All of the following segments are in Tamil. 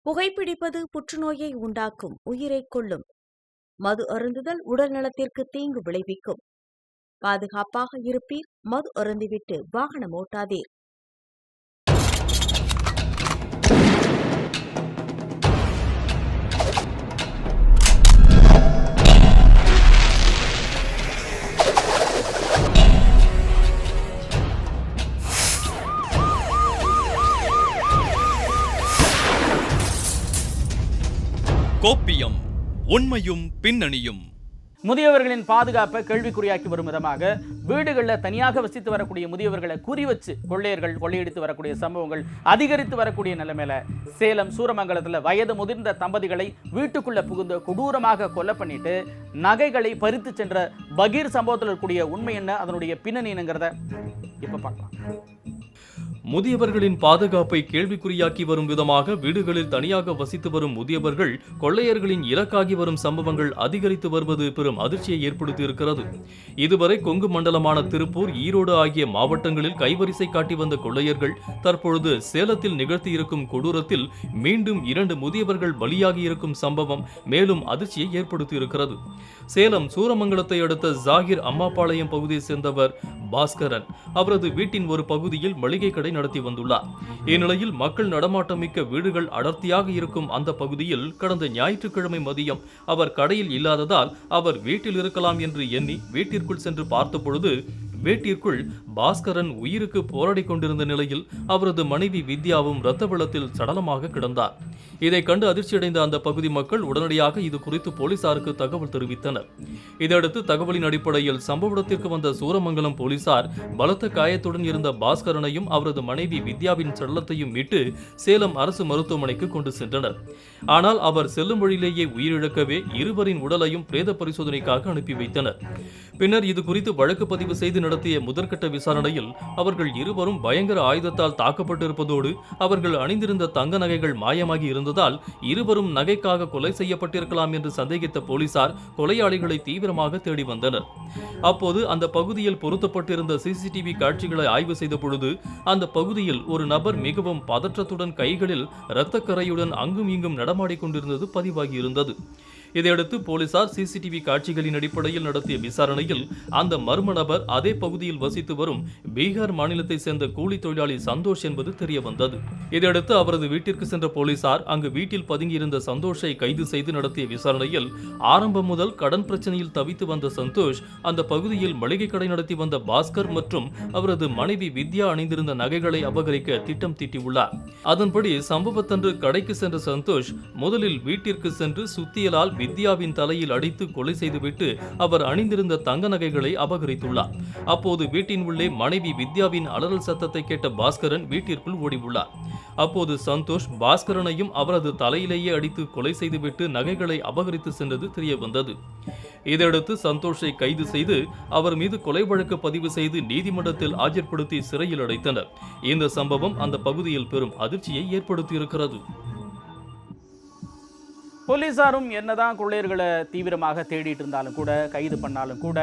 புகைப்பிடிப்பது புற்றுநோயை உண்டாக்கும், உயிரைக் கொல்லும். மது அருந்துதல் உடல் நலத்திற்கு தீங்கு விளைவிக்கும். பாதுகாப்பாக இருப்பீர், மது அருந்திவிட்டு வாகனம் ஓட்டாதீர். கோப்பியம், உண்மையும் பின்னணியும். முதியவர்களின் பாதுகாப்பை கேள்விக்குறியாக்கி வரும் விதமாக வீடுகளில் தனியாக வசித்து வரக்கூடிய முதியவர்களை குறி வச்சு கொள்ளையர்கள் கொள்ளையடித்து வரக்கூடிய சம்பவங்கள் அதிகரித்து வரக்கூடிய நிலைமையில சேலம் சூரமங்கலத்தில் வயது முதிர்ந்த தம்பதிகளை வீட்டுக்குள்ள புகுந்து கொடூரமாக கொலை பண்ணிட்டு நகைகளை பறித்து சென்ற பகீர் சம்பவத்தில் இருக்கக்கூடிய உண்மை என்ன, அதனுடைய பின்னணி என்னங்கிறத இப்ப பார்க்கலாம். முதியவர்களின் பாதுகாப்பை கேள்விக்குறியாக்கி வரும் விதமாக வீடுகளில் தனியாக வசித்து வரும் முதியவர்கள் கொள்ளையர்களின் இலக்காகி வரும் சம்பவங்கள் அதிகரித்து வருவது பெரும் அதிர்ச்சியை ஏற்படுத்தியிருக்கிறது. இதுவரை கொங்கு மண்டலமான திருப்பூர், ஈரோடு ஆகிய மாவட்டங்களில் கைவரிசை காட்டி வந்த கொள்ளையர்கள் தற்பொழுது சேலத்தில் நிகழ்த்தியிருக்கும் கொடூரத்தில் மீண்டும் 2 முதியவர்கள் பலியாகி இருக்கும் சம்பவம் மேலும் அதிர்ச்சியை ஏற்படுத்தியிருக்கிறது. சேலம் சூரமங்கலத்தை அடுத்த ஜாகிர் அம்மாபாளையம் பகுதியை சேர்ந்தவர் பாஸ்கரன். அவரது வீட்டின் ஒரு பகுதியில் மளிகை கடை நடத்தி வந்துள்ளார். இந்நிலையில் மக்கள் நடமாட்டம் மிக்க வீடுகள் அடர்த்தியாக இருக்கும் அந்த பகுதியில் கடந்த ஞாயிற்றுக்கிழமை மதியம் அவர் கடையில் இல்லாததால் அவர் வீட்டில் இருக்கலாம் என்று எண்ணி வீட்டிற்குள் சென்று பார்த்தபொழுது வீட்டிற்குள் பாஸ்கரன் உயிருக்கு போராடி கொண்டிருந்த நிலையில் அவரது மனைவி வித்யாவும் இரத்த வெள்ளத்தில் சடலமாக கிடந்தார். இதை கண்டு அதிர்ச்சியடைந்த அந்த பகுதி மக்கள் உடனடியாக இது குறித்து போலீசாருக்கு தகவல் தெரிவித்தனர். இதையடுத்து தகவலின் அடிப்படையில் சம்பவ இடத்திற்கு வந்த சூரமங்கலம் போலீசார் பலத்த காயத்துடன் இருந்த பாஸ்கரனையும் அவரது மனைவி வித்யாவின் சடலத்தையும் மீட்டு சேலம் அரசு மருத்துவமனைக்கு கொண்டு சென்றனர். ஆனால் அவர் செல்லும் வழியிலேயே உயிரிழக்கவே இருவரின் உடலையும் பிரேத பரிசோதனைக்காக அனுப்பி வைத்தனர். பின்னர் இது குறித்து வழக்கு பதிவு செய்து நடத்திய முதற்கட்ட விசாரணையில் அவர்கள் இருவரும் பயங்கர ஆயுதத்தால் தாக்கப்பட்டிருப்பதோடு அவர்கள் அணிந்திருந்த தங்க நகைகள் மாயமாகி இருந்ததால் இருவரும் நகைக்காக கொலை செய்யப்பட்டிருக்கலாம் என்று சந்தேகித்த போலீசார் கொலையாளிகளை தீவிரமாக தேடி வந்தனர். அப்போது அந்த பகுதியில் பொருத்தப்பட்டிருந்த சிசிடிவி காட்சிகளை ஆய்வு செய்த பொழுது அந்த பகுதியில் ஒரு நபர் மிகவும் பதற்றத்துடன் கைகளில் இரத்தக்கரையுடன் அங்கும் இங்கும் நடமாடிக் கொண்டிருந்தது பதிவாகி இருந்தது. இதையடுத்து போலீசார் சிசிடிவி காட்சிகளின் அடிப்படையில் நடத்திய விசாரணையில் அந்த மர்ம நபர் அதே பகுதியில் வசித்து வரும் பீகார் மாநிலத்தை சேர்ந்த கூலி தொழிலாளி சந்தோஷ் என்பது தெரிய வந்தது. இதையடுத்து அவரது வீட்டிற்கு சென்ற போலீசார் அங்கு வீட்டில் பதுங்கியிருந்த சந்தோஷை கைது செய்து நடத்திய விசாரணையில் ஆரம்பம் முதல் கடன் பிரச்சனையில் தவித்து வந்த சந்தோஷ் அந்த பகுதியில் மளிகை கடை நடத்தி வந்த பாஸ்கர் மற்றும் அவரது மனைவி வித்யா அணிந்திருந்த நகைகளை அபகரிக்க திட்டம் தீட்டியுள்ளார். அதன்படி சம்பவத்தன்று கடைக்கு சென்ற சந்தோஷ் முதலில் வீட்டிற்கு சென்று சுத்தியலால் வித்யாவின் தலையில் அடித்து கொலை செய்துவிட்டு அவர் அணிந்திருந்த தங்க நகைகளை அபகரித்துள்ளார். அப்போது வீட்டின் உள்ளே மனைவி வித்யாவின் அலறல் சத்தத்தை கேட்ட பாஸ்கரன் வீட்டிற்குள் ஓடியுள்ளார். அப்போது சந்தோஷ் பாஸ்கரனையும் அவரது தலையிலேயே அடித்து கொலை செய்துவிட்டு நகைகளை அபகரித்து சென்றது தெரிய வந்தது. இதையடுத்து சந்தோஷை கைது செய்து அவர் மீது கொலை வழக்கு பதிவு செய்து நீதிமன்றத்தில் ஆஜர்படுத்தி சிறையில் அடைத்தனர். இந்த சம்பவம் அந்த பகுதியில் பெரும் அதிர்ச்சியை ஏற்படுத்தியிருக்கிறது. போலீசாரும் என்னதான் கொள்ளையர்களை தீவிரமாக தேடிட்டு இருந்தாலும் கூட, கைது பண்ணாலும் கூட,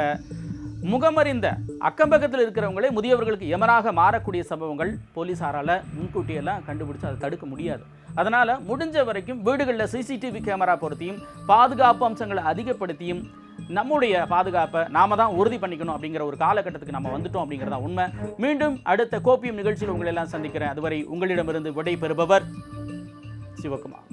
முகமறிந்த அக்கம்பக்கத்தில் இருக்கிறவங்களே முதியவர்களுக்கு எமராக மாறக்கூடிய சம்பவங்கள் போலீசாரால் முன்கூட்டியெல்லாம் கண்டுபிடிச்சு அதை தடுக்க முடியாது. அதனால் முடிஞ்ச வரைக்கும் வீடுகளில் சிசிடிவி கேமரா பொருத்தியும் பாதுகாப்பு அம்சங்களை அதிகப்படுத்தியும் நம்முடைய பாதுகாப்பை நாம தான் உறுதி பண்ணிக்கணும் அப்படிங்கிற ஒரு காலகட்டத்துக்கு நம்ம வந்துட்டோம் அப்படிங்கிறதா உண்மை. மீண்டும் அடுத்த கோப்பியம் நிகழ்ச்சியில் உங்களை எல்லாம் சந்திக்கிறேன். அதுவரை உங்களிடமிருந்து விடை பெறுபவர் சிவகுமார்.